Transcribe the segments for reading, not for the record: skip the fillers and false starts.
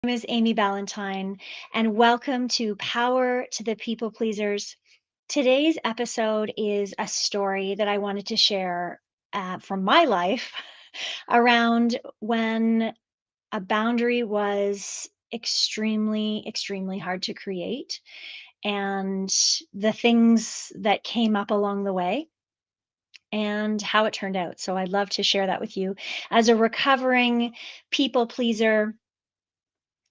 Name is Amy Ballantyne, and welcome to Power to the People Pleasers. Today's episode is a story that I wanted to share from my life around when a boundary was extremely hard to create, and the things that came up along the way and how it turned out. So I'd love to share that with you. As a recovering people pleaser,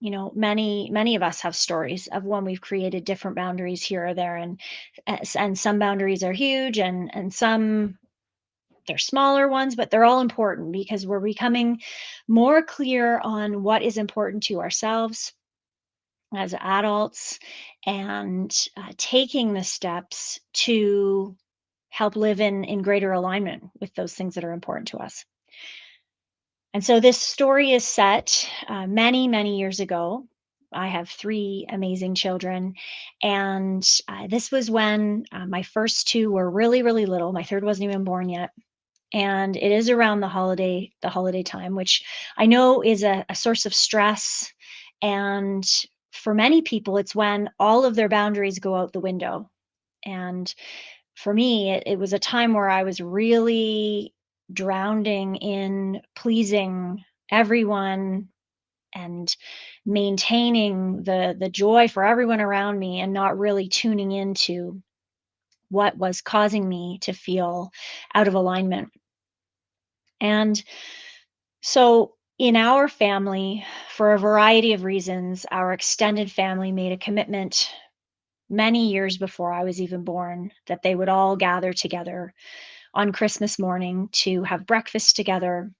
many of us have stories of when we've created different boundaries here or there, and some boundaries are huge, and some they're smaller ones, but they're all important because we're becoming more clear on what is important to ourselves as adults, and taking the steps to help live in greater alignment with those things that are important to us. And so this story is set many years ago. I have three amazing children. And this was when my first two were really little. My third wasn't even born yet. And it is around the holiday time, which I know is a source of stress. And for many people, it's when all of their boundaries go out the window. And for me, it was a time where I was really drowning in pleasing everyone and maintaining the joy for everyone around me, and not really tuning into what was causing me to feel out of alignment. And so in our family, for a variety of reasons, our extended family made a commitment many years before I was even born that they would all gather together on Christmas morning to have breakfast together,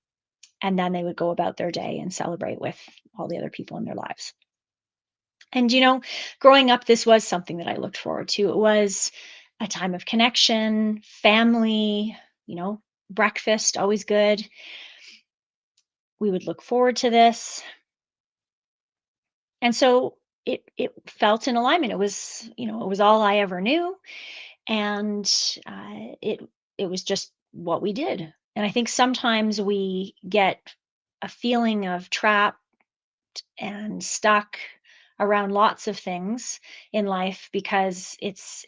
and then they would go about their day and celebrate with all the other people in their lives. And growing up, this was something that I looked forward to. It was a time of connection, family, you know, breakfast, always good. We would look forward to this. And so it felt in alignment. It was all I ever knew, and it was just what we did. And I think sometimes we get a feeling of trapped and stuck around lots of things in life because it's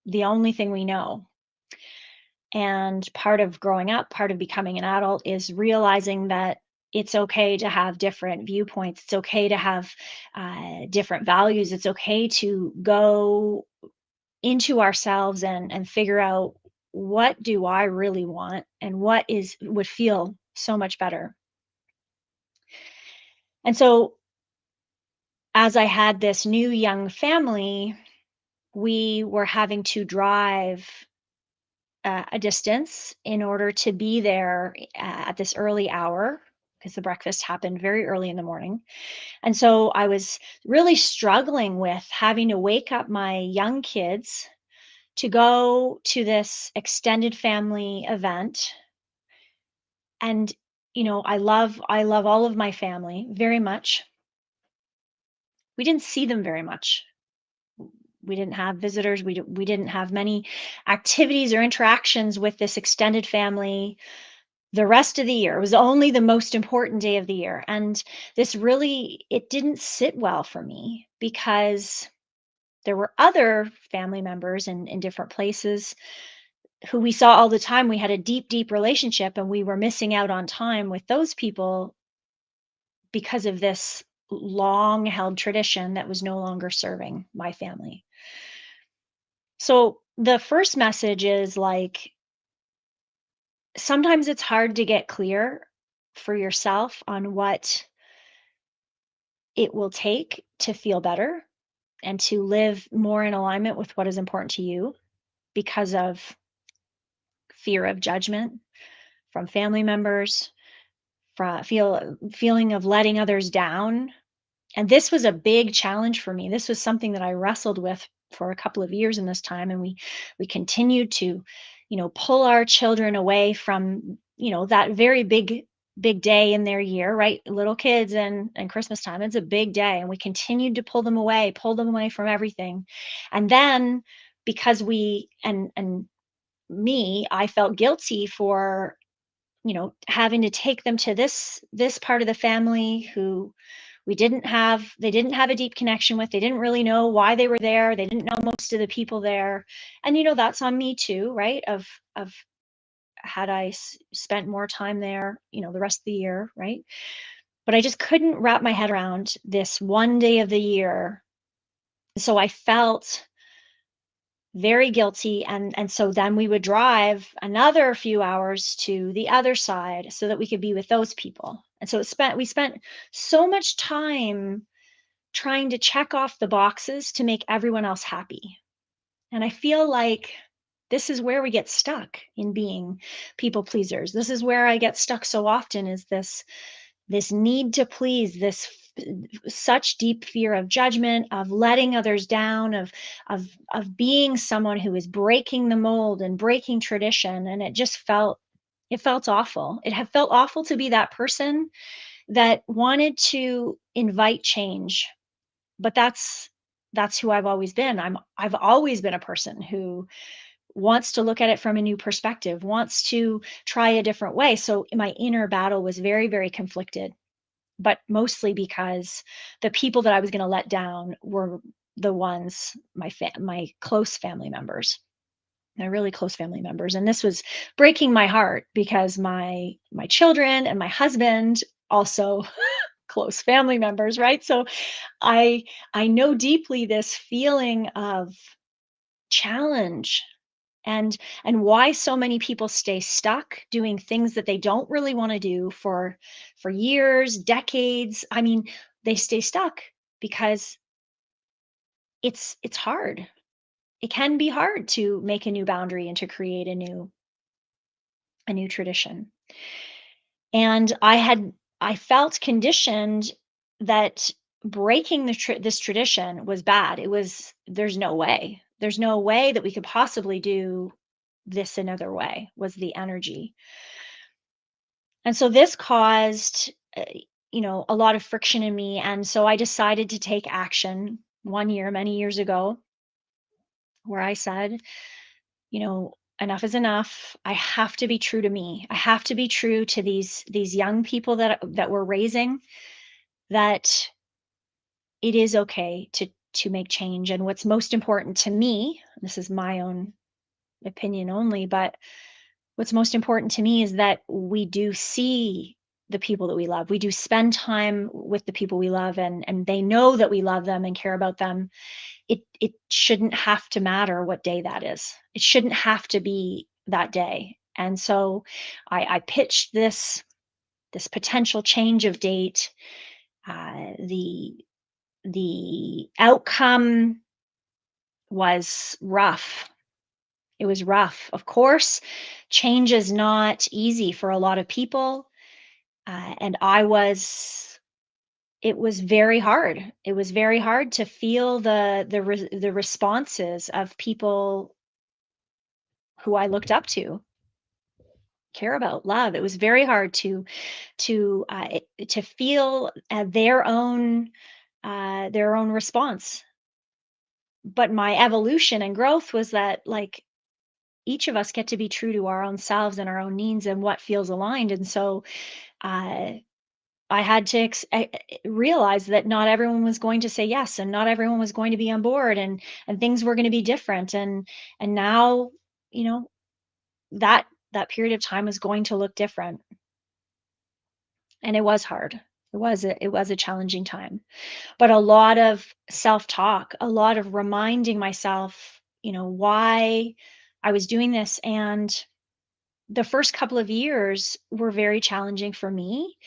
the only thing we know. And part of growing up, part of becoming an adult, is realizing that it's okay to have different viewpoints. It's okay to have different values. It's okay to go into ourselves and figure out, what do I really want, and what is would feel so much better. And so as I had this new young family, we were having to drive a distance in order to be there at this early hour, because the breakfast happened very early in the morning. And so I was really struggling with having to wake up my young kids to go to this extended family event. And I love all of my family very much. We didn't see them very much. We didn't have visitors. We didn't have many activities or interactions with this extended family the rest of the year. It was only the most important day of the year. And it didn't sit well for me, because there were other family members in different places who we saw all the time. We had a deep relationship, and we were missing out on time with those people because of this long held tradition that was no longer serving my family. So the first message is, like, sometimes it's hard to get clear for yourself on what it will take to feel better and to live more in alignment with what is important to you, because of fear of judgment from family members, from feeling of letting others down. And this was a big challenge for me. This was something that I wrestled with for a couple of years in this time, and we continued to, pull our children away from, that very big day in their year, right? Little kids and Christmas time, it's a big day, and we continued to pull them away from everything. And then, because we and me, I felt guilty for, having to take them to this part of the family who they didn't have a deep connection with. They didn't really know why they were there. They didn't know most of the people there. And that's on me too, right? Of had I spent more time there, the rest of the year, right? But I just couldn't wrap my head around this one day of the year. So I felt very guilty, and so then we would drive another few hours to the other side so that we could be with those people. And so we spent so much time trying to check off the boxes to make everyone else happy. And I feel like this is where we get stuck in being people pleasers. This is where I get stuck so often, is this need to please, such deep fear of judgment, of letting others down, of being someone who is breaking the mold and breaking tradition. And it felt awful. It had felt awful to be that person that wanted to invite change. But that's who I've always been. I've always been a person who wants to look at it from a new perspective, wants to try a different way. So my inner battle was very, very conflicted, but mostly because the people that I was going to let down were the ones, my close family members, my really close family members. And this was breaking my heart because my children and my husband also close family members, right? So I I know deeply this feeling of challenge, and why so many people stay stuck doing things that they don't really want to do for years, decades. I mean, they stay stuck because it's hard. It can be hard to make a new boundary and to create a new tradition. And I felt conditioned that breaking this tradition was bad. It was There's no way. There's no way that we could possibly do this another way, was the energy. And so this caused a lot of friction in me, and so I decided to take action one year, many years ago, where I said, enough is enough. I have to be true to me. I have to be true to these young people that we're raising, that it is okay to make change. And what's most important to me, this is my own opinion only, but what's most important to me is that we do see the people that we love. We do spend time with the people we love, and they know that we love them and care about them. It shouldn't have to matter what day that is. It shouldn't have to be that day. And so I pitched this potential change of date. The outcome was rough. It was rough. Of course, change is not easy for a lot of people, and it was very hard. It was very hard to feel the responses of people who I looked up to, care about, love. It was very hard to feel their own response. But my evolution and growth was that, like, each of us get to be true to our own selves and our own needs and what feels aligned. And so uh, I had to realize that not everyone was going to say yes, and not everyone was going to be on board, and things were going to be different. And now, you know, that period of time was going to look different, and it was hard. It was a challenging time, but a lot of self-talk, a lot of reminding myself, why I was doing this. And the first couple of years were very challenging for me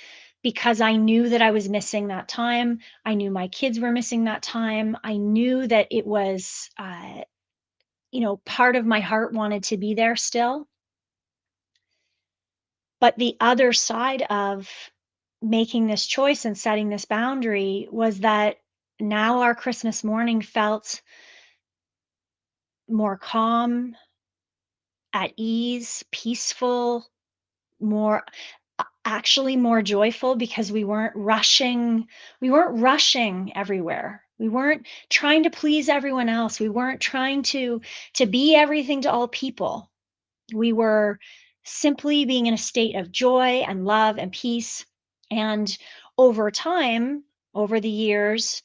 because I knew that I was missing that time. I knew my kids were missing that time. I knew that it was, part of my heart wanted to be there still. But the other side of making this choice and setting this boundary was that now our Christmas morning felt more calm, at ease, peaceful, more actually more joyful, because we weren't rushing everywhere. We weren't trying to please everyone else. We weren't trying to be everything to all people. We were simply being in a state of joy and love and peace. And over time, over the years,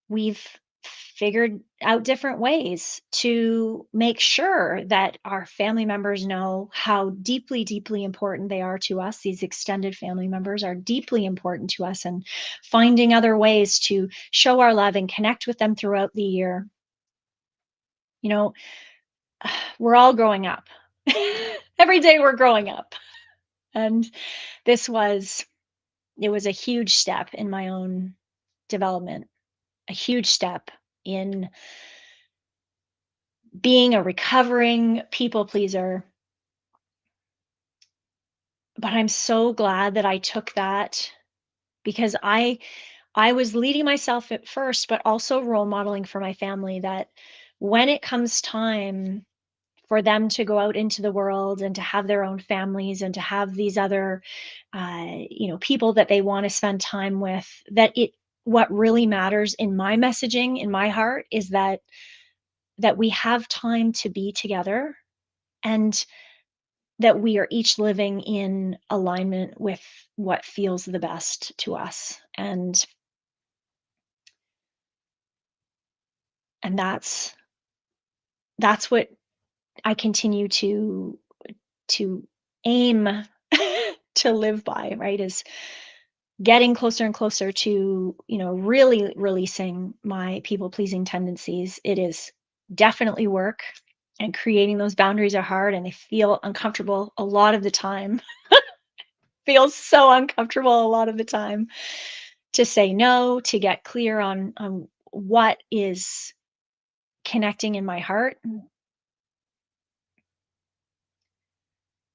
we've figured out different ways to make sure that our family members know how deeply, deeply important they are to us. These extended family members are deeply important to us, and finding other ways to show our love and connect with them throughout the year. You know, we're all growing up. Every day we're growing up. And this was it was a huge step in my own development, a huge step in being a recovering people pleaser. But I'm so glad that I took that, because I was leading myself at first, but also role modeling for my family, that when it comes time for them to go out into the world and to have their own families and to have these other people that they want to spend time with, that it what really matters in my messaging, in my heart, is that we have time to be together, and that we are each living in alignment with what feels the best to us. And that's what I continue to aim to live by, right? Is getting closer and closer to, really releasing my people pleasing tendencies. It is definitely work, and creating those boundaries are hard, and they feel uncomfortable a lot of the time. Feels so uncomfortable a lot of the time to say no, to get clear on what is connecting in my heart.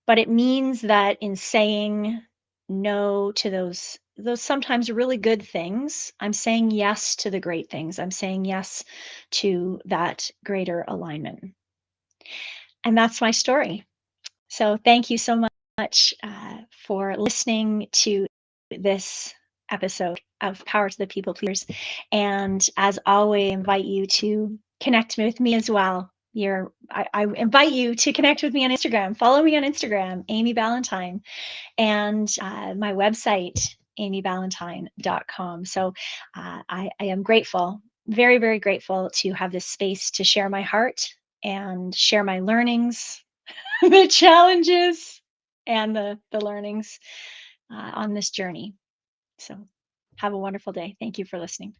But it means that in saying no to those sometimes really good things, I'm saying yes to the great things. I'm saying yes to that greater alignment. And that's my story. So thank you so much for listening to this episode of Power to the People Pleasers. And as always, I invite you to connect with me as well. I invite you to connect with me on Instagram. Follow me on Instagram, Amy Ballantyne, and my website, amyballantyne.com. So I am grateful, very, very grateful to have this space to share my heart and share my learnings, the challenges, and the learnings on this journey. So have a wonderful day. Thank you for listening.